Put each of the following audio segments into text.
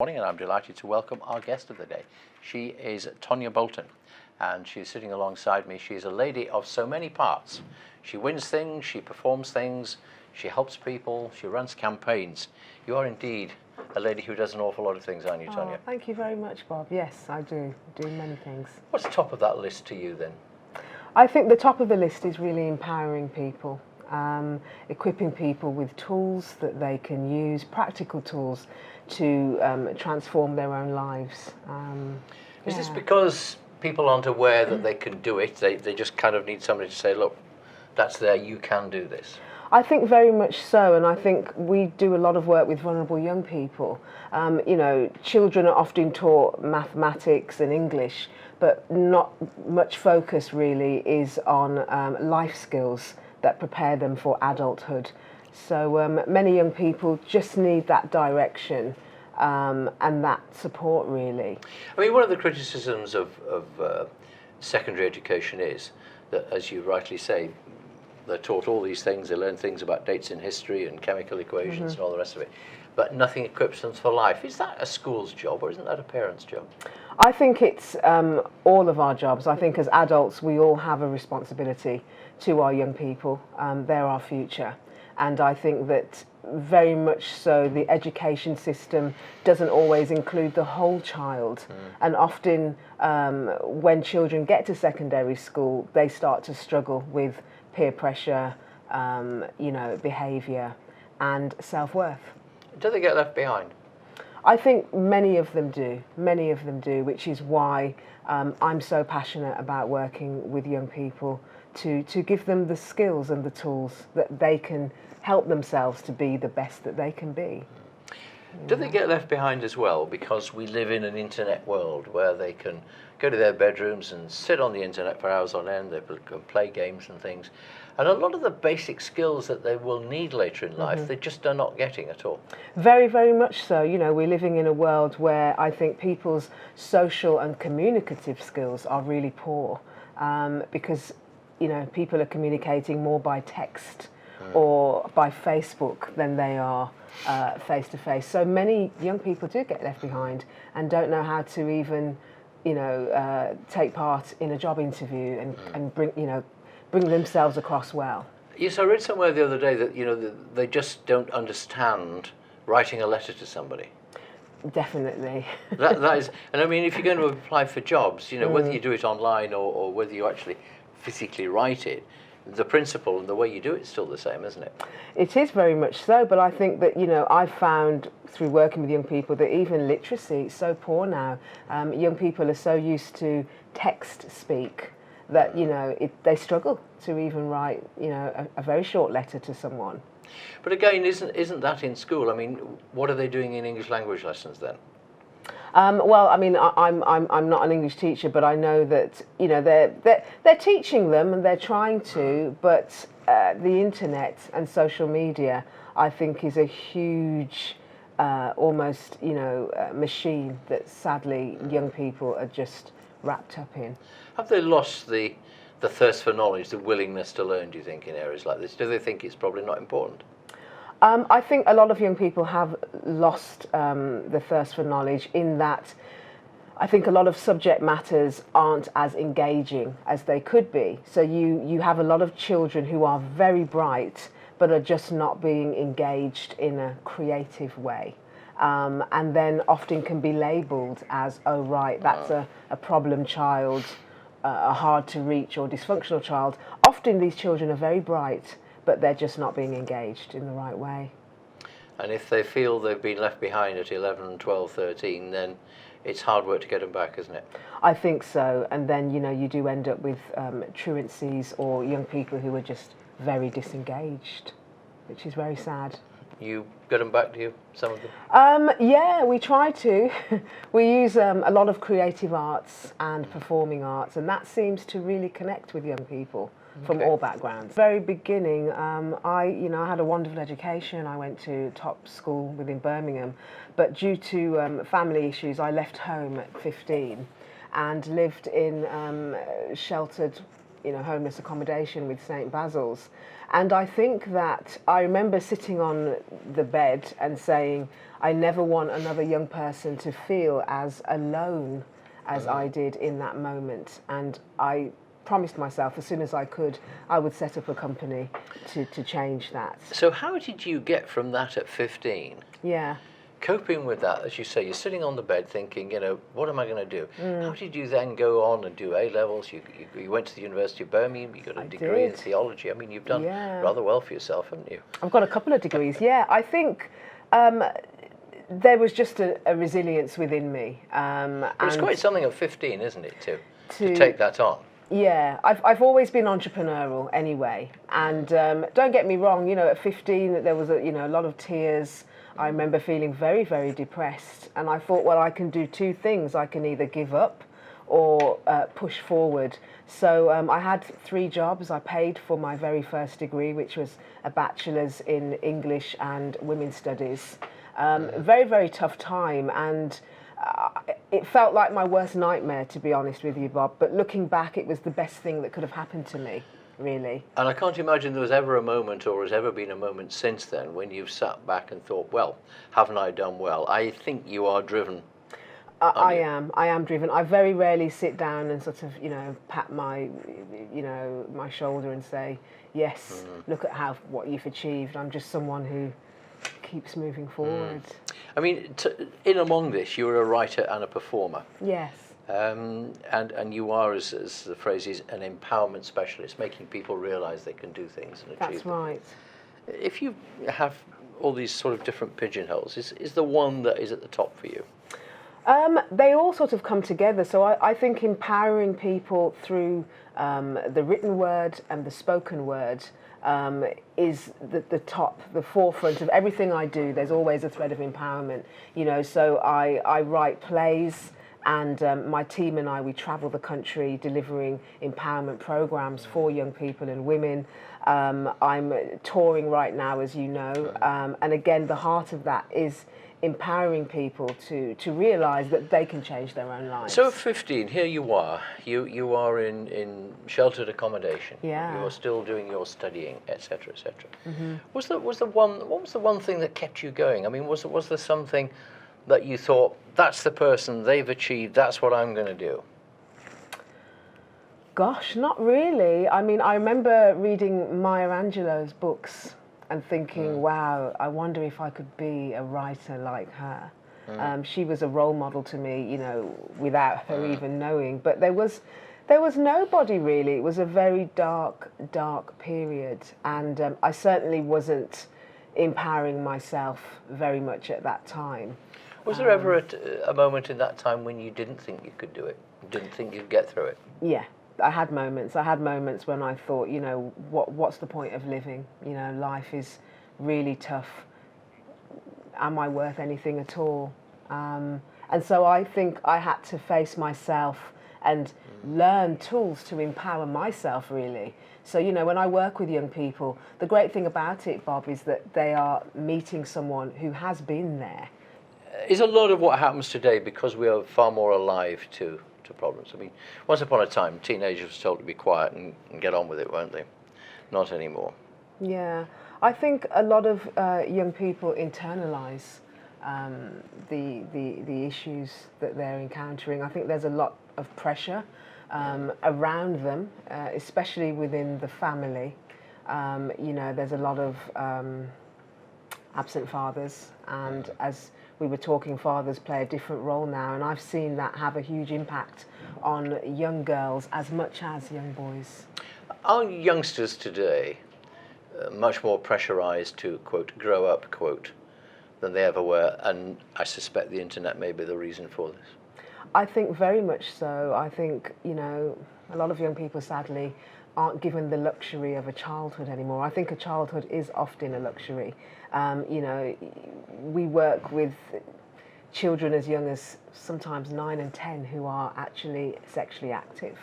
Morning, and I'm delighted to welcome our guest of the day. She is Tonya Bolton, and she's sitting alongside me. She's a lady of so many parts. She wins things, she performs things, she helps people, she runs campaigns. You are indeed a lady who does an awful lot of things, aren't you, Tonya? Thank you very much, Bob. Yes, I do many things. What's top of that list to you then? I think the top of the list is really empowering people, equipping people with tools that they can use, practical tools to transform their own lives. Is this because people aren't aware that they can do it? They just kind of need somebody to say, look, that's there, you can do this. I think very much so, and I think we do a lot of work with vulnerable young people. Children are often taught mathematics and English, but not much focus really is on life skills that prepare them for adulthood. So many young people just need that direction and that support, really. I mean, one of the criticisms of secondary education is that, as you rightly say, they're taught all these things, they learn things about dates in history and chemical equations and all the rest of it, but nothing equips them for life. Is that a school's job, or isn't that a parent's job? I think it's all of our jobs. I think as adults we all have a responsibility to our young people. They're our future. And I think that very much so the education system doesn't always include the whole child. And often when children get to secondary school, they start to struggle with peer pressure, behaviour and self-worth. Do they get left behind? I think many of them do, which is why I'm so passionate about working with young people to give them the skills and the tools that they can help themselves to be the best that they can be. Do they get left behind as well because we live in an internet world where they can go to their bedrooms and sit on the internet for hours on end, they can play games and things, and a lot of the basic skills that they will need later in life they just are not getting at all? Very, very much so. We're living in a world where I think people's social and communicative skills are really poor because people are communicating more by text or by Facebook than they are face to face. So many young people do get left behind and don't know how to even, take part in a job interview and bring themselves across well. Yes, I read somewhere the other day that they just don't understand writing a letter to somebody. Definitely. that is, and I mean, if you're going to apply for jobs, whether you do it online or whether you actually physically write it, the principle and the way you do it is still the same, isn't it? It is very much so, but I think that, I've found through working with young people that even literacy is so poor now. Young people are so used to text speak that, they struggle to even write, a very short letter to someone. But again, isn't that in school? I mean, what are they doing in English language lessons then? Well, I mean, I'm not an English teacher, but I know that they're teaching them and they're trying to. But the internet and social media, I think, is a huge, almost machine that sadly young people are just wrapped up in. Have they lost the thirst for knowledge, the willingness to learn? Do you think in areas like this? Do they think it's probably not important? I think a lot of young people have lost the thirst for knowledge in that I think a lot of subject matters aren't as engaging as they could be. So you have a lot of children who are very bright but are just not being engaged in a creative way. And then often can be labelled as, oh right, that's a problem child, a hard to reach or dysfunctional child. Often these children are very bright, but they're just not being engaged in the right way. And if they feel they've been left behind at 11, 12, 13, then it's hard work to get them back, isn't it? I think so. And then, you do end up with truancies or young people who are just very disengaged, which is very sad. You get them back, do you, some of them? Yeah, we try to. We use a lot of creative arts and performing arts, and that seems to really connect with young people from all backgrounds. Very beginning, I had a wonderful education. I went to top school within Birmingham, but due to family issues, I left home at 15 and lived in sheltered homeless accommodation with St. Basil's. And I think that I remember sitting on the bed and saying, I never want another young person to feel as alone as I did in that moment. And I promised myself as soon as I could, I would set up a company to change that. So how did you get from that at 15? Yeah. Coping with that, as you say, you're sitting on the bed thinking, what am I going to do? How did you then go on and do A-levels? You went to the University of Birmingham, you got a degree in theology. I mean, you've done rather well for yourself, haven't you? I've got a couple of degrees, yeah. I think there was just a resilience within me. It's quite something at 15, isn't it, to take that on? Yeah, I've always been entrepreneurial anyway. And don't get me wrong, at 15 there was a lot of tears. I remember feeling very, very depressed, and I thought, well, I can do two things. I can either give up or push forward. So I had 3 jobs. I paid for my very first degree, which was a bachelor's in English and Women's Studies. Very, very tough time, and it felt like my worst nightmare, to be honest with you, Bob. But looking back, it was the best thing that could have happened to me. Really. And I can't imagine there was ever a moment, or has ever been a moment since then, when you've sat back and thought, well, haven't I done well? I think you are driven. I am driven. I very rarely sit down and sort of, pat my, my shoulder and say, yes, look at what you've achieved. I'm just someone who keeps moving forward. I mean, in among this, you're a writer and a performer. Yes. And you are, as the phrase is, an empowerment specialist, making people realise they can do things and achieve them. That's right. If you have all these sort of different pigeonholes, is the one that is at the top for you? They all sort of come together. So I think empowering people through the written word and the spoken word is the top, the forefront of everything I do. There's always a thread of empowerment. So I write plays. And my team and I, we travel the country delivering empowerment programs for young people and women. I'm touring right now, as you know. And again, the heart of that is empowering people to realise that they can change their own lives. So at 15, here you are. You are in sheltered accommodation. Yeah. You are still doing your studying, etc., etc. What was the one thing that kept you going? I mean, was there something that you thought, that's the person, they've achieved, that's what I'm going to do? Gosh, not really. I mean, I remember reading Maya Angelou's books and thinking, wow, I wonder if I could be a writer like her. She was a role model to me, without her even knowing. But there was nobody really. It was a very dark, dark period. And I certainly wasn't empowering myself very much at that time. Was there ever a moment in that time when you didn't think you could do it? Didn't think you'd get through it? Yeah, I had moments. I had moments when I thought, what's the point of living? Life is really tough. Am I worth anything at all? And so I think I had to face myself and learn tools to empower myself, really. So, when I work with young people, the great thing about it, Bob, is that they are meeting someone who has been there. Is a lot of what happens today because we are far more alive to problems? I mean, once upon a time, teenagers were told to be quiet and get on with it, weren't they? Not anymore. Yeah, I think a lot of young people internalise the issues that they're encountering. I think there's a lot of pressure around them, especially within the family. There's a lot of absent fathers, and as we were talking, fathers play a different role now, and I've seen that have a huge impact on young girls as much as young boys. Are youngsters today much more pressurised to, quote, grow up, quote, than they ever were? And I suspect the internet may be the reason for this. I think very much so. I think, a lot of young people, sadly, aren't given the luxury of a childhood anymore. I think a childhood is often a luxury. We work with children as young as sometimes 9 and 10 who are actually sexually active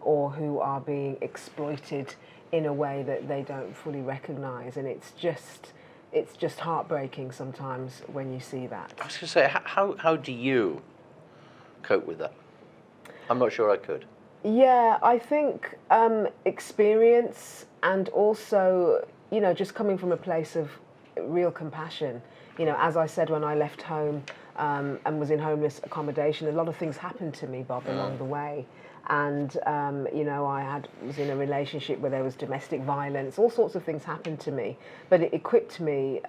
or who are being exploited in a way that they don't fully recognise, and it's just heartbreaking sometimes when you see that. I was going to say, how do you cope with that? I'm not sure I could. Yeah, I think experience, and also, just coming from a place of real compassion. As I said, when I left home and was in homeless accommodation, a lot of things happened to me, Bob, along the way. And, I was in a relationship where there was domestic violence, all sorts of things happened to me. But it equipped me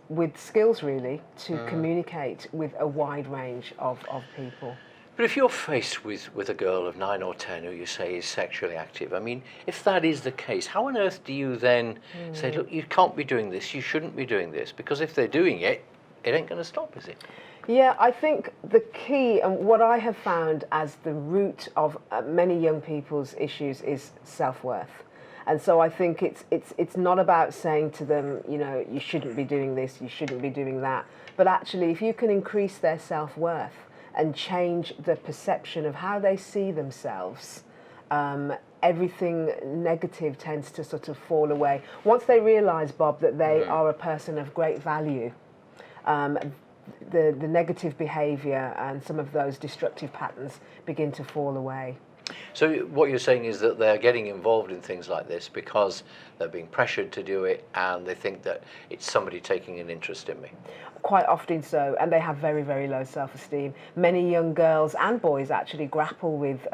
with skills, really, to communicate with a wide range of people. But if you're faced with a girl of 9 or 10 who you say is sexually active, I mean, if that is the case, how on earth do you then say, look, you can't be doing this, you shouldn't be doing this? Because if they're doing it, it ain't going to stop, is it? Yeah, I think the key, and what I have found as the root of many young people's issues, is self-worth. And so I think it's not about saying to them, you shouldn't be doing this, you shouldn't be doing that. But actually, if you can increase their self-worth and change the perception of how they see themselves, everything negative tends to sort of fall away. Once they realise, Bob, that they are a person of great value, the negative behaviour and some of those destructive patterns begin to fall away. So what you're saying is that they're getting involved in things like this because they're being pressured to do it, and they think that it's somebody taking an interest in me. Quite often so, and they have very, very low self-esteem. Many young girls and boys actually grapple with,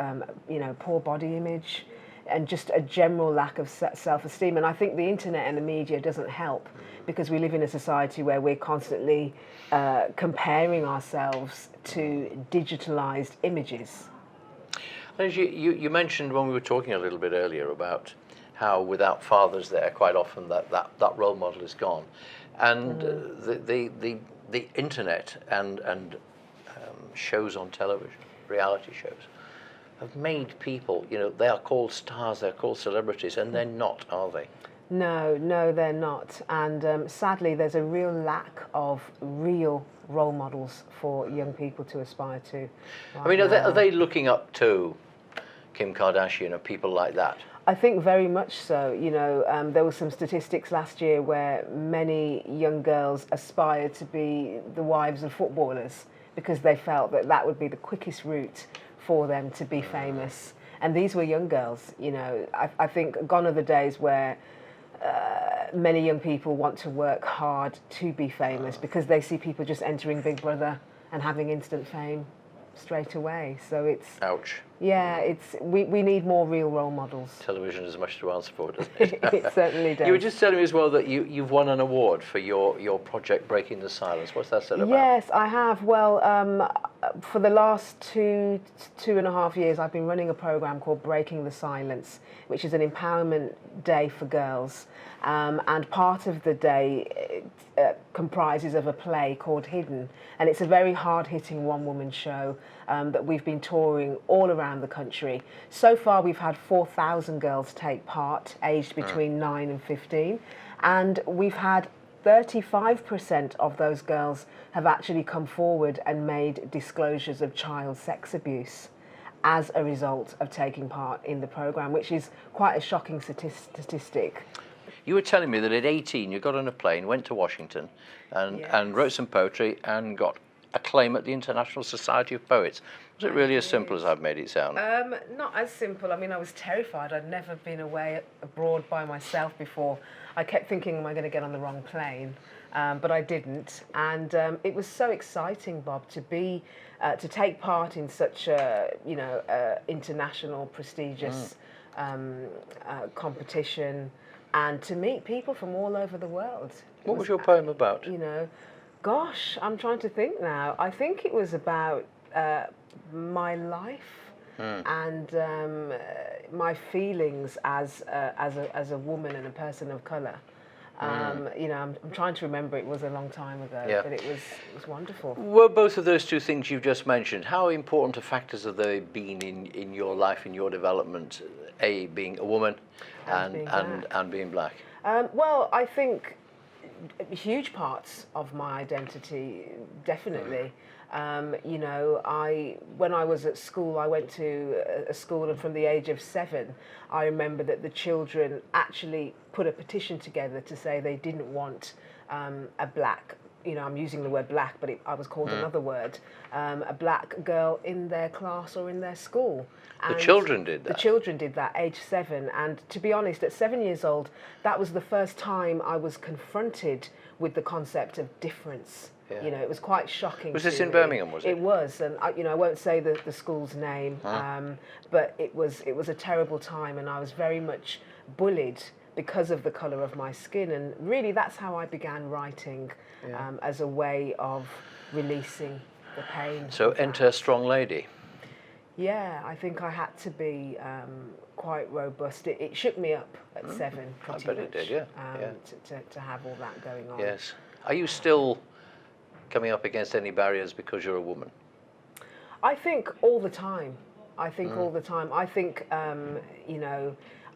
poor body image and just a general lack of self-esteem. And I think the internet and the media doesn't help, because we live in a society where we're constantly comparing ourselves to digitalized images. As you mentioned when we were talking a little bit earlier about how without fathers there, quite often that role model is gone. And the internet and shows on television, reality shows, have made people, they are called stars, they're called celebrities, and they're not, are they? No, they're not. And sadly, there's a real lack of real role models for young people to aspire to. I mean, are they looking up to Kim Kardashian or people like that? I think very much so. There were some statistics last year where many young girls aspired to be the wives of footballers because they felt that that would be the quickest route for them to be famous. And these were young girls. I think gone are the days where many young people want to work hard to be famous because they see people just entering Big Brother and having instant fame straight away. So it's... Ouch. Yeah, we need more real role models. Television has much to answer for, doesn't it? It certainly does. You were just telling me as well that you've won an award for your project Breaking the Silence. What's that said about? Yes, I have. Well, for the last two and a half years, I've been running a program called Breaking the Silence, which is an empowerment day for girls. And part of the day comprises of a play called Hidden. And it's a very hard-hitting one-woman show that we've been touring all around the country. So far, we've had 4,000 girls take part, aged between 9 and 15. And we've had 35% of those girls have actually come forward and made disclosures of child sex abuse as a result of taking part in the program, which is quite a shocking statistic. You were telling me that at 18 you got on a plane, went to Washington and wrote some poetry and got acclaim at the International Society of Poets. Was it really as simple as I've made it sound? Not as simple. I mean, I was terrified. I'd never been away abroad by myself before. I kept thinking, am I going to get on the wrong plane? But I didn't. And it was so exciting, Bob, to take part in such a, international prestigious competition, and to meet people from all over the world. What was your poem about? Gosh, I'm trying to think now. I think it was about my life and my feelings as a woman and a person of colour. I'm trying to remember. It was a long time ago, but it was wonderful. Were both of those two things you've just mentioned, how important a factors have they been in your life, in your development? A, being a woman, and being black. Well, I think huge parts of my identity, definitely. When I was at school, I went to a school, and from the age of 7, I remember that the children actually put a petition together to say they didn't want a black, I'm using the word black, but I was called another word, a black girl in their class or in their school. The And children did that? The children did that, age 7. And to be honest, at 7 years old, that was the first time I was confronted with the concept of difference. Yeah. It was quite shocking. Was this to in me. Birmingham, was it? It was, and I won't say the school's name, but it was a terrible time, and I was very much bullied because of the colour of my skin, and really that's how I began writing, as a way of releasing the pain. So enter Strong Lady. Yeah, I think I had to be quite robust. It shook me up at 7, pretty bet much. it did, yeah. To have all that going on. Yes. Are you still coming up against any barriers because you're a woman? I think all the time. I think all the time. I think,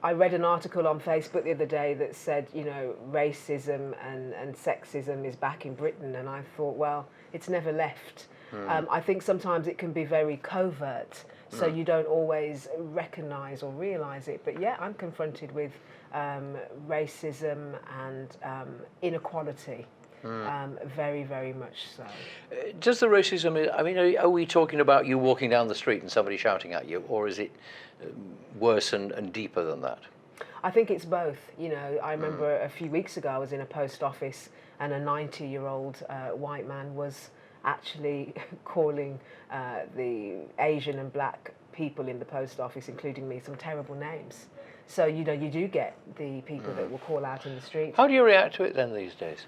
I read an article on Facebook the other day that said, racism and sexism is back in Britain, and I thought, well, it's never left. I think sometimes it can be very covert, so you don't always recognise or realise it. But yeah, I'm confronted with racism and inequality. Very, very much so. Does the racism, I mean, are we talking about you walking down the street and somebody shouting at you, or is it worse and deeper than that? I think it's both. I remember a few weeks ago I was in a post office and a 90-year-old white man was actually calling the Asian and black people in the post office, including me, some terrible names. So, you do get the people that will call out in the street. How do you react to it then these days?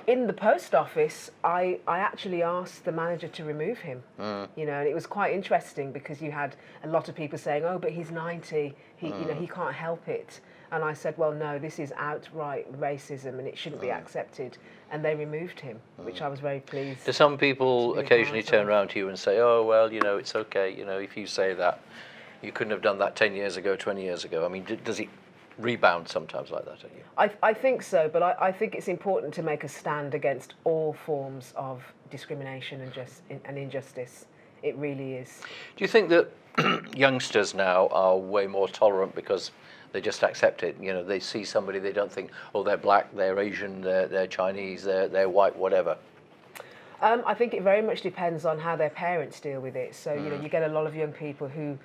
In the post office, I actually asked the manager to remove him. And it was quite interesting because you had a lot of people saying, "Oh, but he's 90. He can't help it." And I said, "Well, no, this is outright racism, and it shouldn't be accepted." And they removed him, which I was very pleased. Do some people occasionally turn around to you and say, "Oh, well, it's okay. If you say that, you couldn't have done that 10 years ago, 20 years ago." I mean, does it rebound sometimes like that at you? I think so, but I think it's important to make a stand against all forms of discrimination and injustice. It really is. Do you think that youngsters now are way more tolerant because they just accept it? They see somebody, they don't think, oh, they're black, they're Asian, they're Chinese, they're white, whatever. I think it very much depends on how their parents deal with it. So, you get a lot of young people who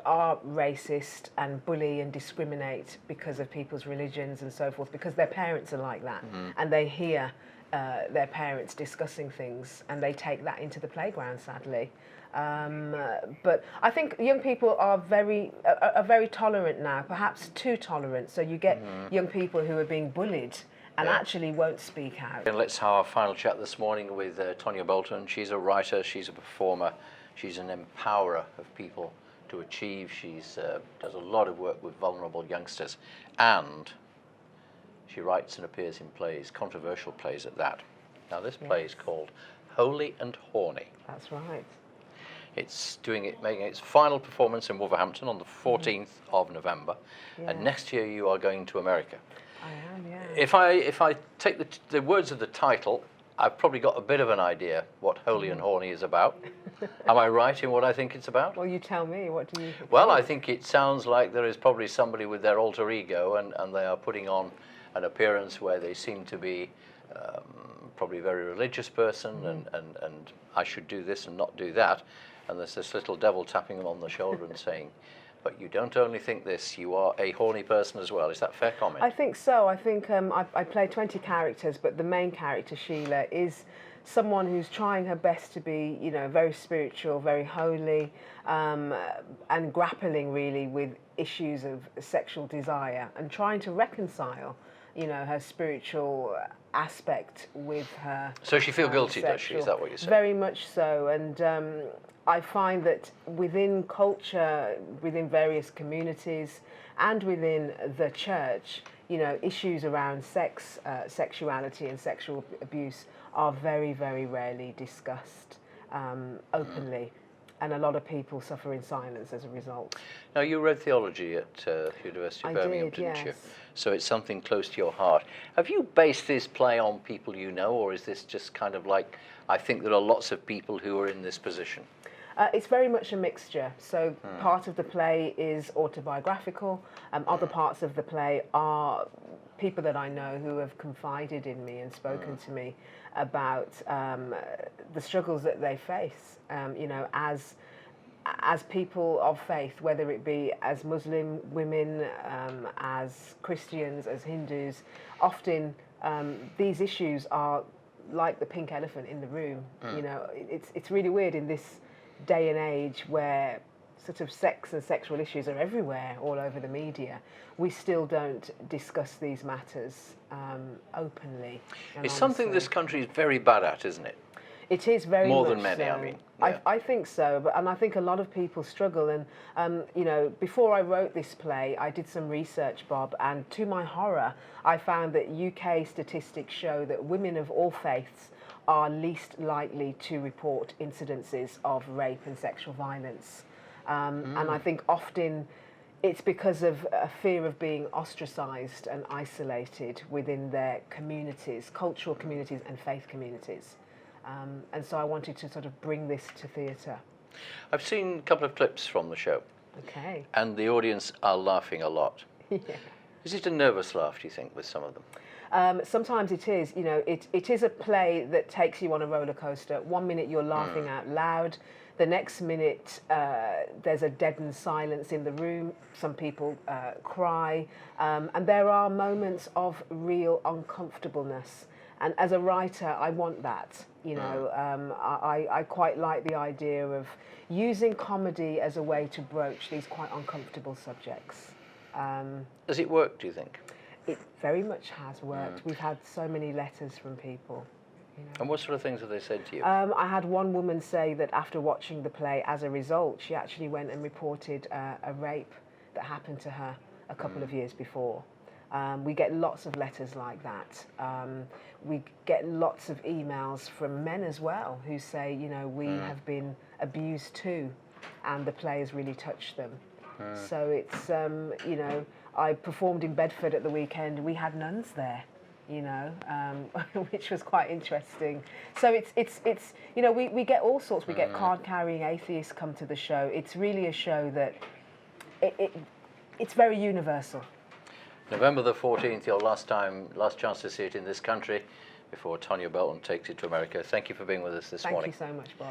are racist and bully and discriminate because of people's religions and so forth, because their parents are like that, and they hear their parents discussing things and they take that into the playground, sadly. But I think young people are very tolerant now, perhaps too tolerant. So you get young people who are being bullied and actually won't speak out. And let's have our final chat this morning with Tonya Bolton. She's a writer, she's a performer, she's an empowerer of people to achieve. She's does a lot of work with vulnerable youngsters, and she writes and appears in plays, controversial plays at that. Now this play is called Holy and Horny. That's right. It's making its final performance in Wolverhampton on the 14th of November, and next year you are going to America. I am, yeah. If I take the words of the title, I've probably got a bit of an idea what Holy and Horny is about. Am I right in what I think it's about? Well, you tell me. What do you think? Well, I think it sounds like there is probably somebody with their alter ego, and they are putting on an appearance where they seem to be probably a very religious person, and I should do this and not do that. And there's this little devil tapping them on the shoulder and saying, but you don't only think this, you are a horny person as well. Is that a fair comment? I think so. I think I play 20 characters, but the main character, Sheila, is someone who's trying her best to be, very spiritual, very holy, and grappling really with issues of sexual desire and trying to reconcile, her spiritual aspect with her. So she feels guilty, does she? Is that what you're saying? Very much so. And I find that within culture, within various communities, and within the church, issues around sex, sexuality and sexual abuse are very, very rarely discussed openly. And a lot of people suffer in silence as a result. Now, you read theology at University of Birmingham, didn't you? So it's something close to your heart. Have you based this play on people you know, or is this just kind of like, I think there are lots of people who are in this position? It's very much a mixture. So part of the play is autobiographical. Other parts of the play are people that I know who have confided in me and spoken to me about the struggles that they face. You know, as people of faith, whether it be as Muslim women, as Christians, as Hindus, often these issues are like the pink elephant in the room. You know, it's really weird in this day and age where sort of sex and sexual issues are everywhere, all over the media. We still don't discuss these matters openly. It's something this country is very bad at, isn't it? It is very more much than many. so. I mean, yeah. I think so, and I think a lot of people struggle. And you know, before I wrote this play, I did some research, Bob, and to my horror, I found that UK statistics show that women of all faiths are least likely to report incidences of rape and sexual violence. And I think often it's because of a fear of being ostracised and isolated within their communities, cultural communities and faith communities. And so I wanted to sort of bring this to theatre. I've seen a couple of clips from the show. Okay. And the audience are laughing a lot. Yeah. Is it a nervous laugh, do you think, with some of them? Sometimes it is. You know, it is a play that takes you on a roller coaster. 1 minute you're laughing out loud. The next minute there's a deadened silence in the room. Some people cry. And there are moments of real uncomfortableness. And as a writer, I want that. You know, I quite like the idea of using comedy as a way to broach these quite uncomfortable subjects. Does it work, do you think? It very much has worked. We've had so many letters from people. You know. And what sort of things have they said to you? I had one woman say that after watching the play, as a result, she actually went and reported a rape that happened to her a couple of years before. We get lots of letters like that. We get lots of emails from men as well who say, you know, we have been abused too, and the play has really touched them. So it's, you know, I performed in Bedford at the weekend. We had nuns there, you know, which was quite interesting. So it's you know, we get all sorts. We get card-carrying atheists come to the show. It's really a show that it's very universal. November the 14th, your last chance to see it in this country before Tonya Bolton takes it to America. Thank you for being with us this morning. Thank you so much, Bob.